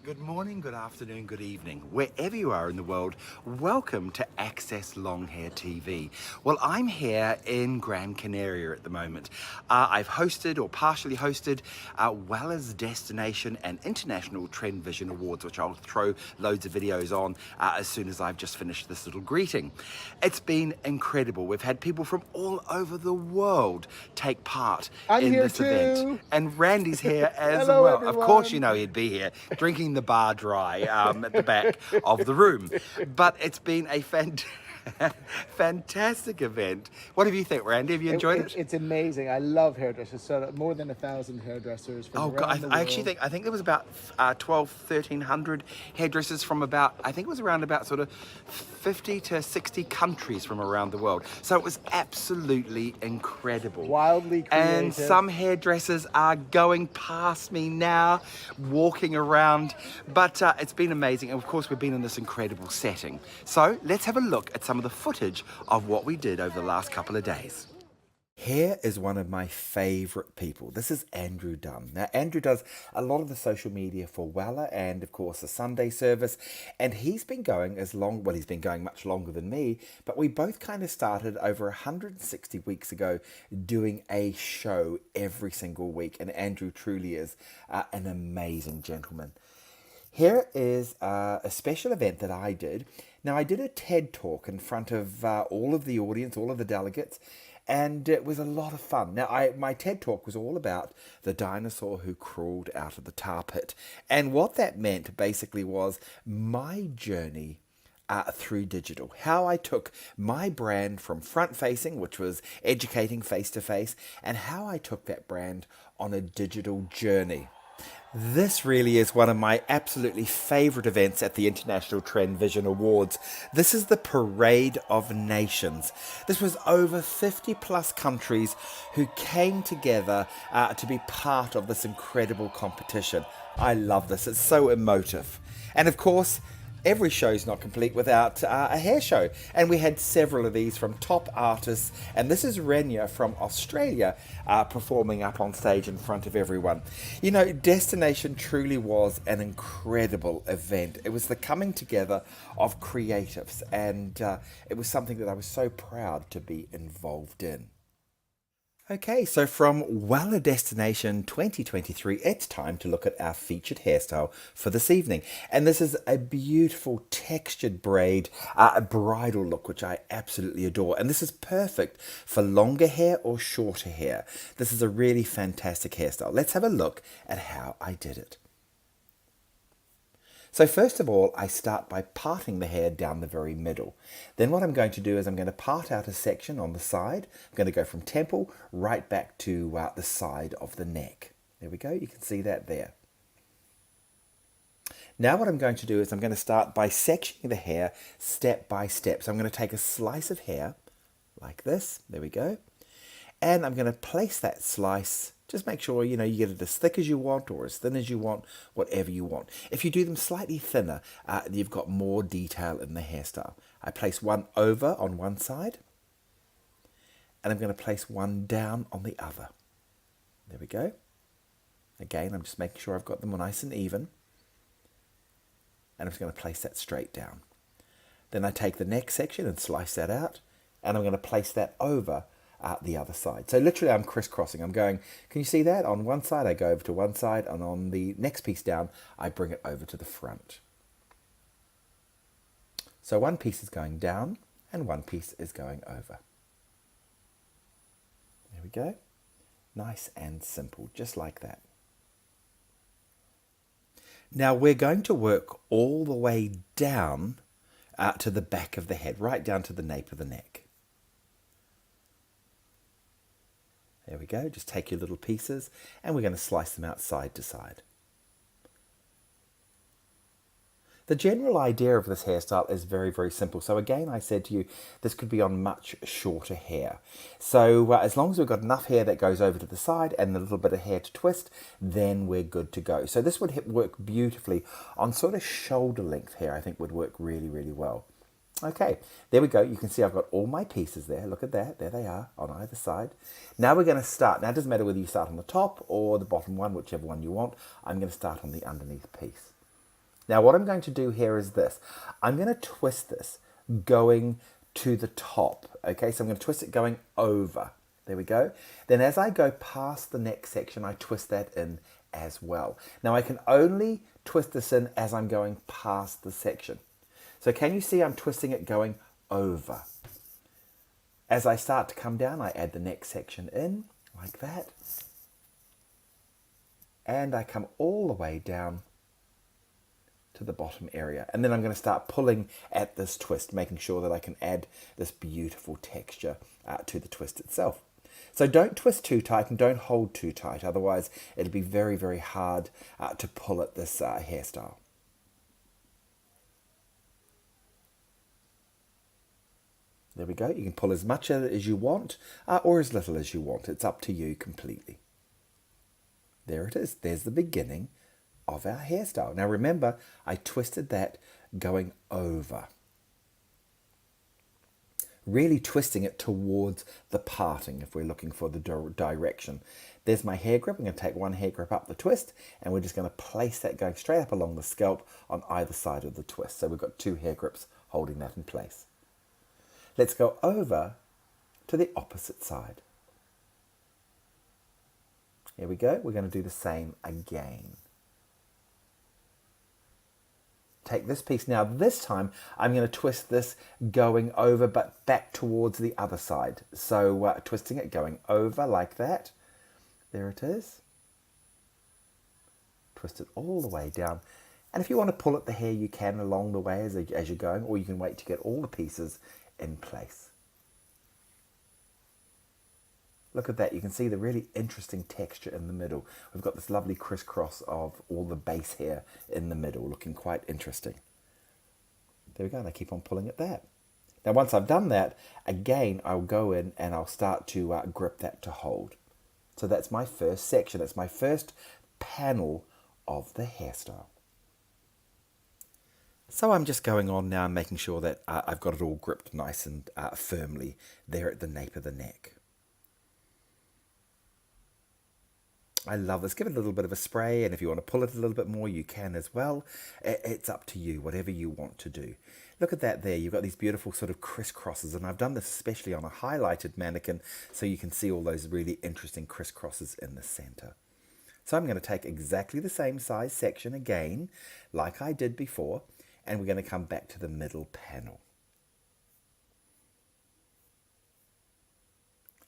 Good morning, good afternoon, good evening. Wherever you are in the world, welcome to Access Long Hair TV. Well, I'm here in Gran Canaria at the moment. I've hosted or partially hosted Wella's Destination and International Trend Vision Awards, which I'll throw loads of videos on as soon as I've just finished this little greeting. It's been incredible. We've had people from all over the world take part I'm in here this event. too. And Randy's here as Hello, well. Of course, you everyone. know he'd be here drinking the bar dry at the back of the room. But it's been a fantastic event. What have you think, Randy? Have you enjoyed it? It's amazing. I love hairdressers. So more than 1,000 hairdressers from Oh, God, around the I world. actually think there was about 1,300 hairdressers from about, I think it was around about sort of 50 to 60 countries from around the world. So it was absolutely incredible. Wildly creative. And some hairdressers are going past me now, walking around, but it's been amazing. And of course, we've been in this incredible setting. So let's have a look at some of the footage of what we did over the last couple of days. Here is one of my favourite people. This is Andrew Dunn. Now, Andrew does a lot of the social media for Wella and, of course, the Sunday service. And he's been going he's been going much longer than me, but we both kind of started over 160 weeks ago doing a show every single week. And Andrew truly is an amazing gentleman. Here is a special event that I did. Now, I did a TED Talk in front of all of the audience, all of the delegates, and it was a lot of fun. Now, my TED Talk was all about the dinosaur who crawled out of the tar pit. And what that meant basically was my journey through digital. How I took my brand from front-facing, which was educating face-to-face, and how I took that brand on a digital journey. This really is one of my absolutely favourite events at the International Trend Vision Awards. This is the Parade of Nations. This was over 50 plus countries who came together to be part of this incredible competition. I love this. It's so emotive. And of course, every show is not complete without a hair show. And we had several of these from top artists. And this is Renya from Australia performing up on stage in front of everyone. You know, Destination truly was an incredible event. It was the coming together of creatives. And it was something that I was so proud to be involved in. Okay, so from Wella Destination 2023, it's time to look at our featured hairstyle for this evening. And this is a beautiful textured braid, a bridal look, which I absolutely adore. And this is perfect for longer hair or shorter hair. This is a really fantastic hairstyle. Let's have a look at how I did it. So first of all, I start by parting the hair down the very middle. Then what I'm going to do is I'm going to part out a section on the side. I'm going to go from temple right back to the side of the neck. There we go. You can see that there. Now what I'm going to do is I'm going to start by sectioning the hair step by step. So I'm going to take a slice of hair like this. There we go. And I'm going to place that slice. Just make sure, you get it as thick as you want or as thin as you want, whatever you want. If you do them slightly thinner, you've got more detail in the hairstyle. I place one over on one side, and I'm going to place one down on the other. There we go. Again, I'm just making sure I've got them nice and even. And I'm just going to place that straight down. Then I take the neck section and slice that out, and I'm going to place that over the other side. So literally I'm crisscrossing. I'm going, can you see that? On one side I go over to one side, and on the next piece down I bring it over to the front. So one piece is going down and one piece is going over. There we go. Nice and simple, just like that. Now we're going to work all the way down to the back of the head, right down to the nape of the neck. There we go, just take your little pieces and we're going to slice them out side to side. The general idea of this hairstyle is very, very simple. So again, I said to you, this could be on much shorter hair. So as long as we've got enough hair that goes over to the side and a little bit of hair to twist, then we're good to go. So this would work beautifully on sort of shoulder length hair. I think would work really, really well. Okay, there we go. You can see I've got all my pieces there. Look at that. There they are on either side. Now we're going to start. Now it doesn't matter whether you start on the top or the bottom one, whichever one you want. I'm going to start on the underneath piece. Now what I'm going to do here is this. I'm going to twist this going to the top. Okay, so I'm going to twist it going over. There we go. Then as I go past the next section, I twist that in as well. Now I can only twist this in as I'm going past the section. So can you see I'm twisting it going over? As I start to come down, I add the next section in like that. And I come all the way down to the bottom area. And then I'm going to start pulling at this twist, making sure that I can add this beautiful texture to the twist itself. So don't twist too tight and don't hold too tight, otherwise it'll be very, very hard to pull at this hairstyle. There we go. You can pull as much as you want or as little as you want. It's up to you completely. There it is. There's the beginning of our hairstyle. Now remember, I twisted that going over. Really twisting it towards the parting if we're looking for the direction. There's my hair grip. I'm going to take one hair grip up the twist and we're just going to place that going straight up along the scalp on either side of the twist. So we've got two hair grips holding that in place. Let's go over to the opposite side. Here we go. We're going to do the same again. Take this piece now. This time I'm going to twist this going over but back towards the other side. So twisting it going over like that. There it is. Twist it all the way down. And if you want to pull at the hair, you can along the way as you're going, or you can wait to get all the pieces in place. Look at that. You can see the really interesting texture in the middle. We've got this lovely crisscross of all the base hair in the middle, looking quite interesting. There we go, and I keep on pulling at that. Now once I've done that, again I'll go in and I'll start to grip that to hold. So that's my first section. It's my first panel of the hairstyle. So I'm just going on now and making sure that I've got it all gripped nice and firmly there at the nape of the neck. I love this. Give it a little bit of a spray, and if you want to pull it a little bit more, you can as well. It's up to you, whatever you want to do. Look at that there. You've got these beautiful sort of crisscrosses, and I've done this especially on a highlighted mannequin so you can see all those really interesting crisscrosses in the center. So I'm going to take exactly the same size section again, like I did before, and we're going to come back to the middle panel.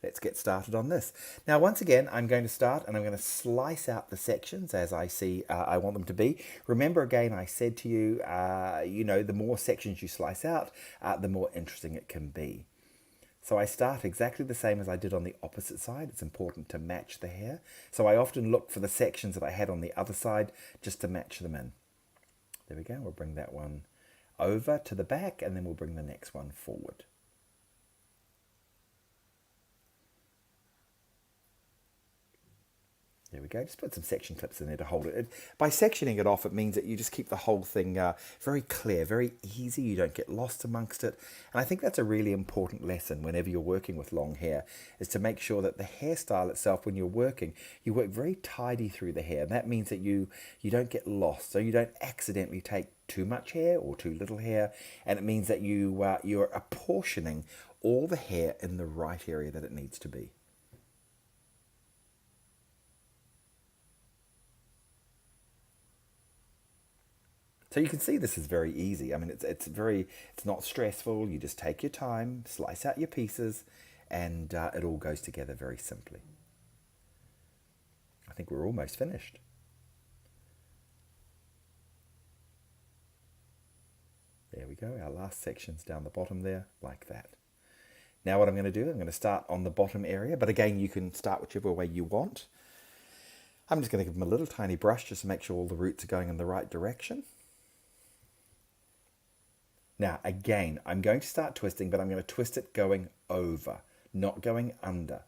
Let's get started on this. Now, once again, I'm going to start and I'm going to slice out the sections as I see I want them to be. Remember, again, I said to you, the more sections you slice out, the more interesting it can be. So I start exactly the same as I did on the opposite side. It's important to match the hair. So I often look for the sections that I had on the other side just to match them in. There we go. We'll bring that one over to the back and then we'll bring the next one forward. There we go. Just put some section clips in there to hold it. By sectioning it off, it means that you just keep the whole thing very clear, very easy. You don't get lost amongst it. And I think that's a really important lesson whenever you're working with long hair, is to make sure that the hairstyle itself, when you're working, you work very tidy through the hair. And that means that you don't get lost. So you don't accidentally take too much hair or too little hair. And it means that you're apportioning all the hair in the right area that it needs to be. So you can see this is very easy. I mean, it's not stressful. You just take your time, slice out your pieces, and it all goes together very simply. I think we're almost finished. There we go. Our last section's down the bottom there, like that. Now what I'm going to do, I'm going to start on the bottom area, but again, you can start whichever way you want. I'm just going to give them a little tiny brush just to make sure all the roots are going in the right direction. Now, again, I'm going to start twisting, but I'm going to twist it going over, not going under.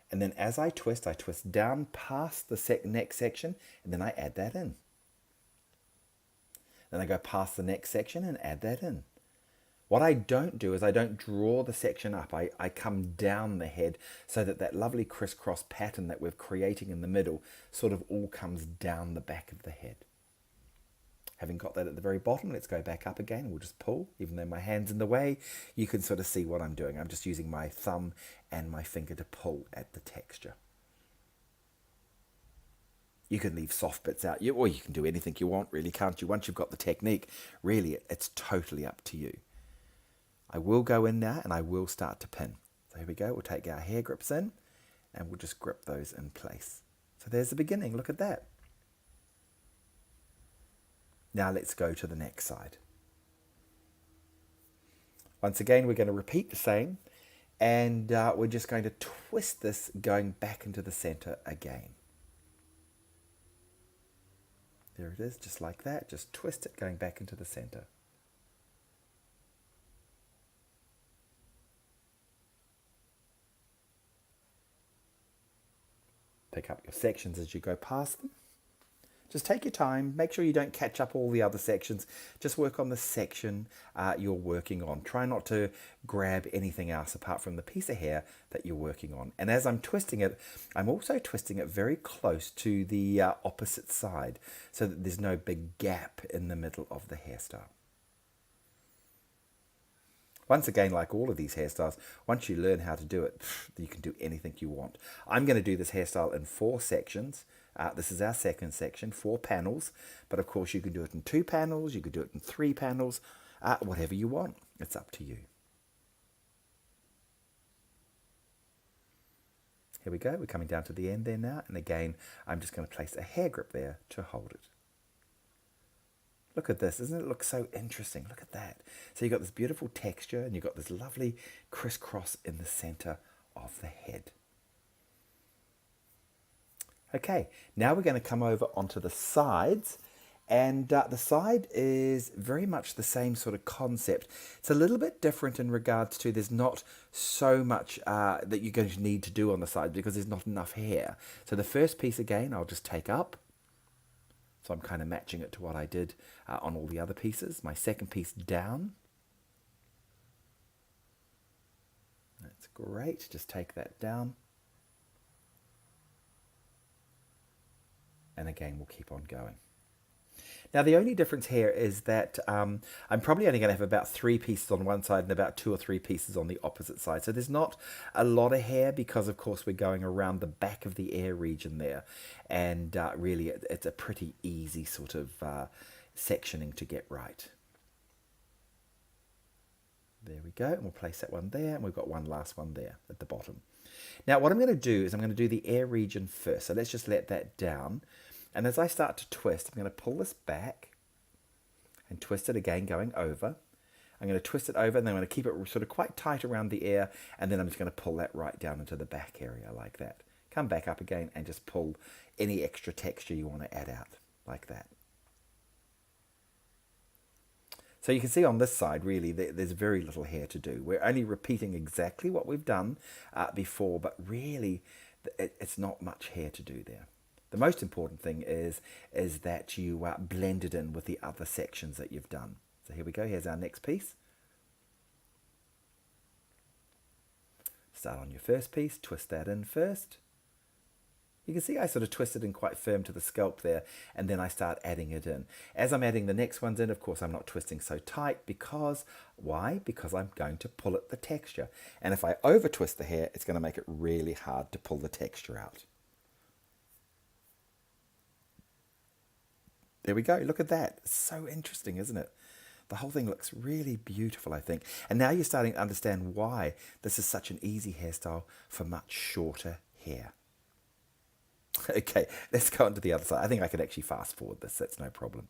And then as I twist down past the next section, and then I add that in. Then I go past the next section and add that in. What I don't do is I don't draw the section up. I come down the head so that that lovely crisscross pattern that we're creating in the middle sort of all comes down the back of the head. Having got that at the very bottom, let's go back up again. We'll just pull, even though my hand's in the way. You can sort of see what I'm doing. I'm just using my thumb and my finger to pull at the texture. You can leave soft bits out, or you can do anything you want, really, can't you? Once you've got the technique, really, it's totally up to you. I will go in now and I will start to pin. So here we go. We'll take our hair grips in and we'll just grip those in place. So there's the beginning. Look at that. Now let's go to the next side. Once again, we're going to repeat the same, and we're just going to twist this going back into the center again. There it is, just like that. Just twist it going back into the center. Pick up your sections as you go past them. Just take your time. Make sure you don't catch up all the other sections. Just work on the section you're working on. Try not to grab anything else apart from the piece of hair that you're working on. And as I'm twisting it, I'm also twisting it very close to the opposite side so that there's no big gap in the middle of the hairstyle. Once again, like all of these hairstyles, once you learn how to do it, you can do anything you want. I'm going to do this hairstyle in 4 sections. This is our second section, 4 panels. But of course, you can do it in 2 panels. You could do it in 3 panels. Whatever you want. It's up to you. Here we go. We're coming down to the end there now. And again, I'm just going to place a hair grip there to hold it. Look at this. Doesn't it look so interesting? Look at that. So you've got this beautiful texture and you've got this lovely crisscross in the center of the head. Okay, now we're going to come over onto the sides, and the side is very much the same sort of concept. It's a little bit different in regards to there's not so much that you're going to need to do on the side because there's not enough hair. So the first piece again, I'll just take up. So I'm kind of matching it to what I did on all the other pieces. My second piece down. That's great. Just take that down. And again, we'll keep on going. Now, the only difference here is that I'm probably only going to have about 3 pieces on one side and about 2 or 3 pieces on the opposite side. So there's not a lot of hair because, of course, we're going around the back of the ear region there. And really, it's a pretty easy sort of sectioning to get right. There we go. And we'll place that one there. And we've got one last one there at the bottom. Now, what I'm going to do is I'm going to do the ear region first. So let's just let that down. And as I start to twist, I'm going to pull this back and twist it again, going over. I'm going to twist it over and then I'm going to keep it sort of quite tight around the ear. And then I'm just going to pull that right down into the back area like that. Come back up again and just pull any extra texture you want to add out like that. So you can see on this side, really, there's very little hair to do. We're only repeating exactly what we've done before, but really, it's not much hair to do there. The most important thing is that you blend it in with the other sections that you've done. So here we go. Here's our next piece. Start on your first piece. Twist that in first. You can see I sort of twisted in quite firm to the scalp there, and then I start adding it in. As I'm adding the next ones in, of course, I'm not twisting so tight because, why? Because I'm going to pull at the texture. And if I over twist the hair, it's going to make it really hard to pull the texture out. There we go. Look at that. It's so interesting, isn't it? The whole thing looks really beautiful, I think. And now you're starting to understand why this is such an easy hairstyle for much shorter hair. Okay, let's go on to the other side. I think I could actually fast forward this. That's no problem.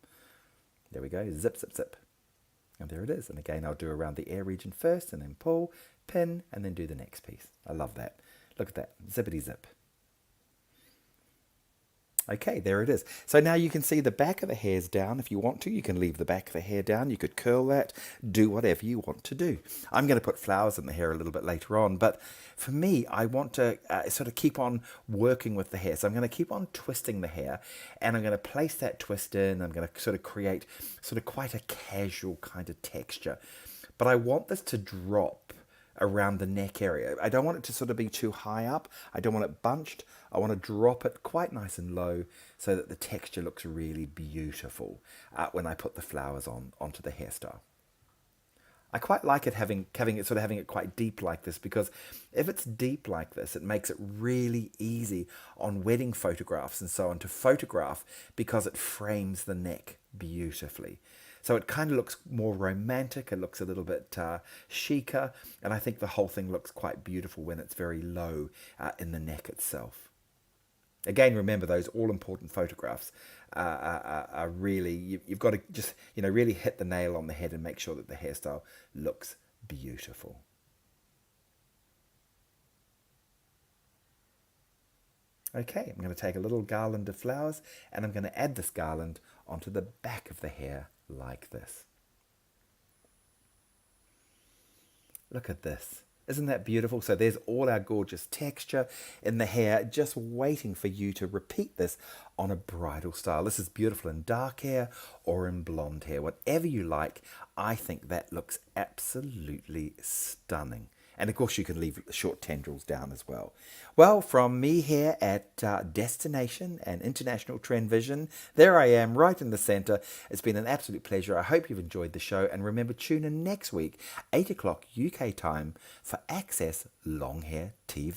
There we go. Zip, zip, zip. And there it is. And again, I'll do around the ear region first and then pull, pin, and then do the next piece. I love that. Look at that. Zippity zip. Okay, there it is. So now you can see the back of the hair's down. If you want to, you can leave the back of the hair down. You could curl that, do whatever you want to do. I'm going to put flowers in the hair a little bit later on, but for me, I want to sort of keep on working with the hair. So I'm going to keep on twisting the hair, and I'm going to place that twist in. I'm going to sort of create sort of quite a casual kind of texture. But I want this to drop around the neck area. I don't want it to sort of be too high up. I don't want it bunched. I want to drop it quite nice and low so that the texture looks really beautiful when I put the flowers onto the hairstyle. I quite like it having it quite deep like this, because if it's deep like this, it makes it really easy on wedding photographs and so on to photograph, because it frames the neck beautifully. So it kind of looks more romantic. It looks a little bit chicer, and I think the whole thing looks quite beautiful when it's very low in the neck itself. Again, remember, those all-important photographs are really, you've got to just, really hit the nail on the head and make sure that the hairstyle looks beautiful. Okay, I'm going to take a little garland of flowers and I'm going to add this garland onto the back of the hair like this. Look at this. Isn't that beautiful? So there's all our gorgeous texture in the hair, just waiting for you to repeat this on a bridal style. This is beautiful in dark hair or in blonde hair, whatever you like. I think that looks absolutely stunning. And of course you can leave short tendrils down as well. Well, from me here at Destination and International Trend Vision, there I am right in the center. It's been an absolute pleasure. I hope you've enjoyed the show, and remember, tune in next week, 8 o'clock UK time, for Access Long Hair TV.